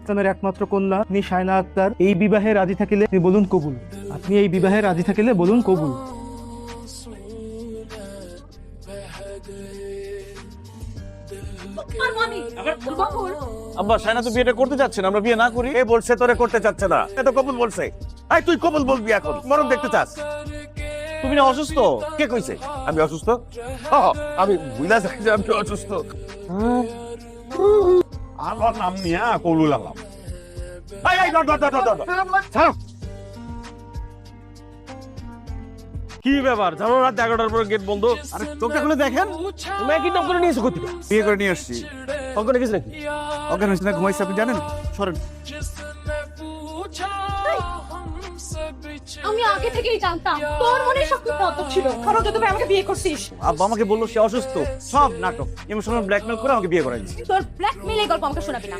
ইসলামের একমাত্র কন্যা আপনি শায়না আক্তার এই বিবাহে রাজি থাকিলে আপনি বলুন কবুল। আপনি এই বিবাহে রাজি থাকিলে বলুন কবুল। আব্বা শায়না তো বিয়েটা করতে চাচ্ছে না, আমরা বিয়ে না করি। এ বলছে তোরে করতে চাচ্ছে না, এ তো কবুল বলছে। এই তুই কবুল বলবি এখন, মরণ দেখতে চাস? তুমি না অসুস্থ? কে কইছে আমি অসুস্থ? আমি বুঝলা যাই যে আমি অসুস্থ। আমার নাম নিয়ে কবুল আলাম। কি ব্যাপার? জানো রাত 11টার পরে গেট বন্ধ। আরে চোখটা খুলে দেখেন, তুমি একই টপ করে নিয়েছো কোথা? বিয়ে করে নিয়ে আসছি। অজ্ঞান কিছু নাকি? অজ্ঞান হয়েছে না, ঘুমাইছে, আপনি জানেন? সরেন। আমি আগে থেকেই জানতাম তোর মনে শক্তি কত ছিল, কারণ তুই আমাকে বিয়ে করছিস। আব্বা আমাকে বললো সে অসুস্থ। সব নাটক, ইমোশনাল ব্ল্যাকমেল করে আমাকে বিয়ে করাইছে। তোর ব্ল্যাকমেইল এই গল্প আমাকে শোনাবি না।